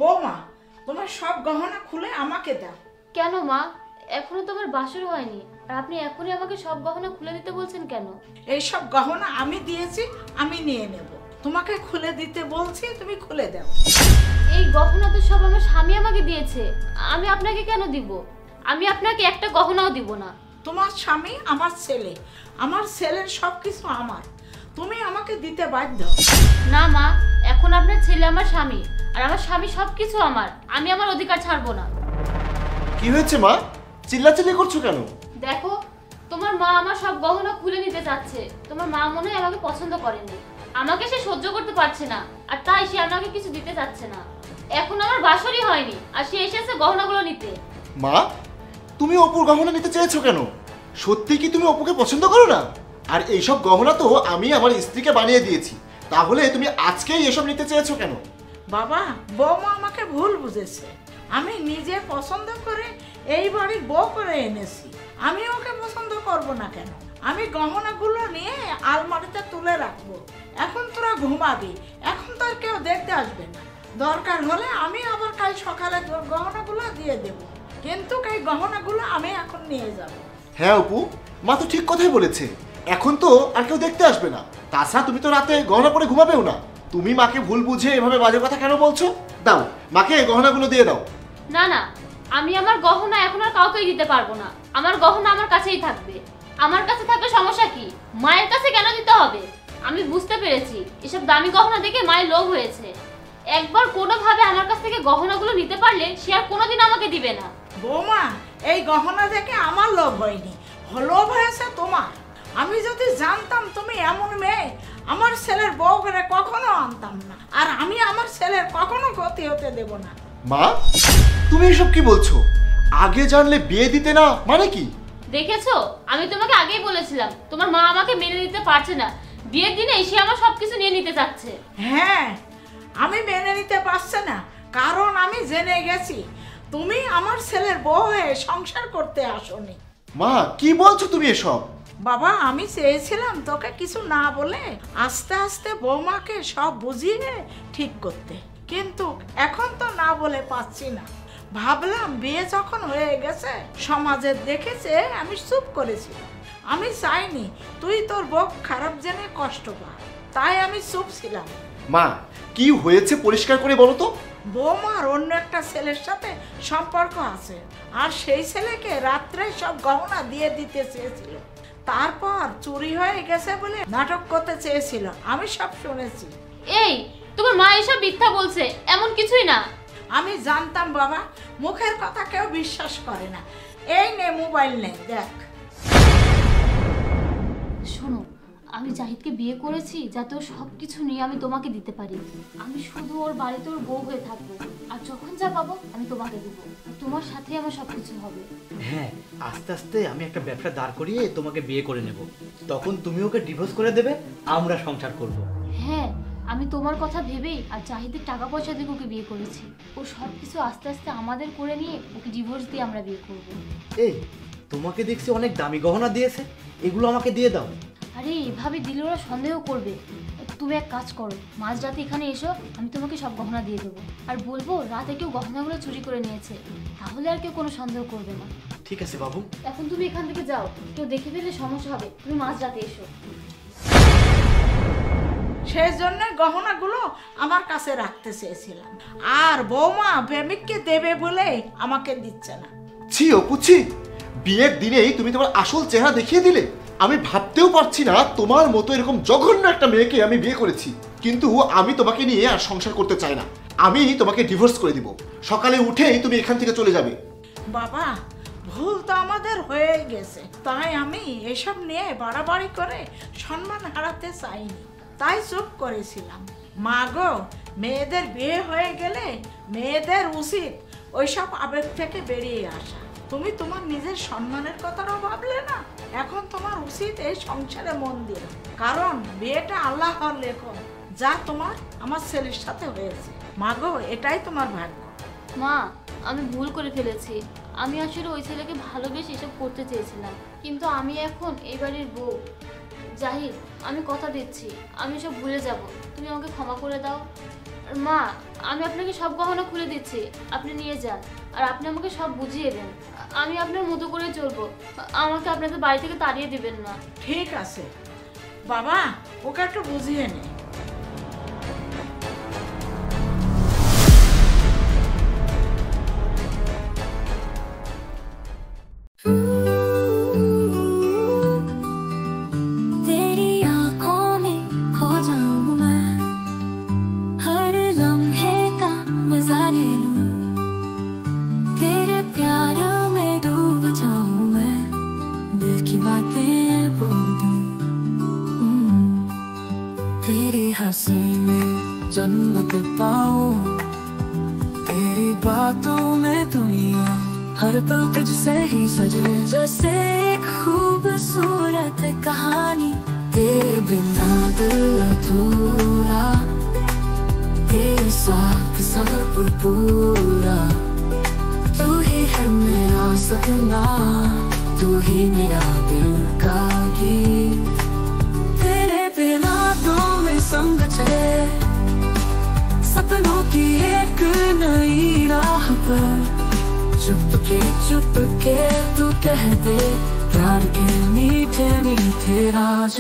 বৌমা, তোমার সব গহনা খুলে আমাকে দাও। কেন মা? এখনো তো আমার বাসর হয়নি, আর আপনি এখনই আমাকে সব গহনা খুলে দিতে বলছেন কেন? এই সব গহনা আমি দিয়েছি, আমি নিয়ে নেব। তোমাকে খুলে দিতে বলছি, তুমি খুলে দাও। এই গহনা তো সব আমার স্বামী আমাকে দিয়েছে, আমি আপনাকে কেন দিব? আমি আপনাকে একটা গহনাও দিব না। তোমার স্বামী আমার ছেলে, আমার ছেলের সব কিছু আমার, তুমি আমাকে দিতে বাধ্য। না মা, এখন আপনার ছেলে আমার স্বামী, আর আমার স্বামী সবকিছু আমার, আমি আমার অধিকার ছাড়বো না। কি হয়েছে মা? চিল্লাচিল্লি করছো কেন? দেখো, তোমার মা আমার সব গহনা খুলে নিতে চাচ্ছে। তোমার মা মনে হয় আমাকে পছন্দ করেনি, আমাকে সে সহ্য করতে পারছে না, আর তাই সে আমাকে কিছু দিতে চাচ্ছে না। এখন আমার বাসরই হয়নি, আর সে এসেছে গহনাগুলো নিতে। মা, তুমি অপুর গহনা নিতে চেয়েছো কেন? সত্যি কি তুমি অপুকে পছন্দ করো না? আর এইসব গহনা তো আমি আমার স্ত্রীকে বানিয়ে দিয়েছি, তাহলে তুমি আজকেই এসব নিতে চেয়েছো কেন? বাবা, বৌমা আমাকে ভুল বুঝেছে। আমি নিজে পছন্দ করে এই বাড়ির বউ করে এনেছি, আমি ওকে পছন্দ করব না কেন? আমি গহনাগুলো নিয়ে আলমারিতে তুলে রাখবো। এখন তোরা ঘুমাবি, এখন তো আর কেউ দেখতে আসবে না। দরকার হলে আমি আবার কাল সকালে তোর গহনাগুলো দিয়ে দেব, কিন্তু এই গহনাগুলো আমি এখন নিয়ে যাব। হ্যাঁ অপু, মা তো ঠিক কথাই বলেছে। এখন তো আর কেউ দেখতে আসবে না, তাছাড়া তুমি তো রাতে গহনা পরে ঘুমাবেও না। তুমি মাকে ভুল বুঝে এভাবে বাজে কথা কেন বলছো? দাও, মাকে গহনাগুলো দিয়ে দাও। না না, আমি আমার গহনা এখন আর কাউকেই দিতে পারবো না। আমার গহনা আমার কাছেই থাকবে। আমার কাছে থাকলে সমস্যা কি? মায়ের কাছে কেন দিতে হবে? আমি বুঝতে পেরেছি, এসব দামি গহনা দেখে মায়ের লোভ হয়েছে। একবার কোনোভাবে আমার কাছ থেকে গহনাগুলো নিতে পারলে সে আর কোনোদিন আমাকে দিবে না। বৌমা, এই গহনা দেখে আমার লোভ হয়নি, লোভ হয়েছে তোমার। আমি যদি জানতাম তুমি এমন মেয়ে, আমার ছেলের বউ করে কখনো আনতাম না, আর আমি আমার ছেলের কখনো ক্ষতি হতে দেব না। মা, তুমি এসব কি বলছো? আগে জানলে বিয়ে দিতে না মানে কি? দেখেছো, আমি তোমাকে আগেই বলেছিলাম তোমার মা আমাকে মেনে নিতে পারছে না। বিয়ের দিনে সে আমার সবকিছু নিয়ে নিতে চাচ্ছে। হ্যাঁ, আমি মেনে নিতে পারছি না, কারণ আমি জেনে গেছি তুমি আমার ছেলের বউ হয়ে সংসার করতে আসোনি। মা, কি বলছো তুমি এসব? বাবা, আমি চেয়েছিলাম তোকে কিছু না বলে আস্তে আস্তে বৌমাকে সব বুঝিয়ে ঠিক করতে, কিন্তু এখন তো না বলে পাচ্ছি না। ভাবলাম বিয়ে যখন হয়ে গেছে, সমাজের দেখেছে, আমি চুপ করেছি। আমি চাইনি তুই তোর বউ খারাপ জেনে কষ্ট পা, তাই আমি চুপ ছিলাম। মা, কি হয়েছে পরিষ্কার করে বলো তো। বৌমার অন্য একটা ছেলের সাথে সম্পর্ক আছে, আর সেই ছেলেকে রাত্রে সব গহনা দিয়ে দিতে চেয়েছিল। তারপর চুরি হয়ে গেছে বলে নাটক করতে চেয়েছিল, আমি সব শুনেছি। এই, তোমার মা এসব মিথ্যা বলছে, এমন কিছুই না। আমি জানতাম বাবা, মুখের কথা কেউ বিশ্বাস করে না। এই নে মোবাইল নে, দেখ। শোনো, আমি জাহিদকে বিয়ে করেছি যাতে ওর সবকিছু নিয়ে আমি তোমাকে দিতে পারি। আমি শুধু ওর বাড়িতে ওর বউ হয়ে থাকবো, আর যখন যা পাবো আমি তোমাকে দেবো। তোমার সাথে আমার সবকিছু হবে। হ্যাঁ, আস্তে আস্তে আমি একটা ব্যবসা দাঁড় করিয়ে তোমাকে বিয়ে করে নেব, তখন তুমি ওকে ডিভোর্স করে দেবে, আমরা সংসার করব। হ্যাঁ, আমি তোমার কথা ভেবেই আর জাহিদের টাকা পয়সা দিয়ে ওকে বিয়ে করেছি। ও সবকিছু আস্তে আস্তে আমাদের করে নিয়ে ওকে ডিভোর্স দিয়ে আমরা বিয়ে করবো। এই, তোমাকে দেখছি অনেক দামি গহনা দিয়েছে, এগুলো আমাকে দিয়ে দাও। আরে এভাবে দিলে ওরা সন্দেহ করবে। তুমি এক কাজ করো, মাঝরাতে এখানে এসো, আমি তোমাকে সব গহনা দিয়ে দেবো, আর বলবো রাতে কেউ গহনাগুলো চুরি করে নিয়েছে, তাহলে আর কেউ কোনো সন্দেহ করবে না। ঠিক আছে বাবু। এখন তুমি এখান থেকে যাও, কেউ দেখে ফেললে সমস্যা হবে। তুমি মাঝরাতে এসো। সেই জন্য গহনাগুলো আমার কাছে রাখতে চেয়েছিলাম, আর বৌমা প্রেমিককে দেবে বলে আমাকে দিচ্ছে না। ছি অপু, ছি! বিয়ের দিনেই তুমি তোমার আসল চেহারা দেখিয়ে দিলে। আমি ভাবতেও পারছি না তোমার মতো এরকম জঘন্য একটা মেয়েকে আমি বিয়ে করেছি। কিন্তু আমি তোমাকে নিয়ে আর সংসার করতে চাই না, আমি তোমাকে ডিভোর্স করে দিব। সকালে উঠেই তুমি এখান থেকে চলে যাবে। বাবা, ভুল তো আমাদের হয়ে গেছে, তাই আমি এসব নিয়ে বাড়াবাড়ি করে সম্মান হারাতে চাইনি, তাই চুপ করেছিলাম। মা গো, মেয়েদের বিয়ে হয়ে গেলে মেয়েদের উচিত ওইসব আবেগ থেকে বেরিয়ে আসা। তুমি তোমার নিজের সম্মানের কথাটাও ভাবলে না। এখন তোমার উচিত এই সংসারে মন দিয়ে, কারণ বিয়েটা আল্লাহর লেখন, যা তোমার আমার ছেলের সাথে হয়েছে। মা গো, এটাই তোমার ভাগ্য। মা, আমি ভুল করে ফেলেছি। আমি আসলে ওই ছেলেকে ভালোবেসে এসব করতে চেয়েছিলাম, কিন্তু আমি এখন এই বাড়ির বউ। জাহিদ, আমি কথা দিচ্ছি আমি সব ভুলে যাব, তুমি আমাকে ক্ষমা করে দাও। মা, আমি আপনাকে সব গহনা খুলে দিচ্ছি, আপনি নিয়ে যান। আর আপনি আমাকে সব বুঝিয়ে দেন, আমি আপনার মতো করে চলবো। আমাকে আপনাদের বাড়ি থেকে তাড়িয়ে দিবেন না। ঠিক আছে বাবা, ওকে একটু বুঝিয়ে নে। तेरी आंखों में खो जाऊं मैं, हर लम्हे का मजा ले लूं, तेरे प्यार में डूब जाऊं मैं, दिल की बातें बोल दूं। तेरी हंसी में जन्नत पाऊं, तेरी बातों में दुनिया हर पल तुझसे ही सजे, जैसे एक खूबसूरत कहानी। तेरे बिना दिल अधूरा, तेरे साथ सब पूरा। तू ही है मेरा सपना, तू ही मेरा दिल का गीत। तेरे बिना तो मैं संग चले सपनों की एक नई राह पर, चुप के तू कह दे प्यार के मीठे मीठे राज।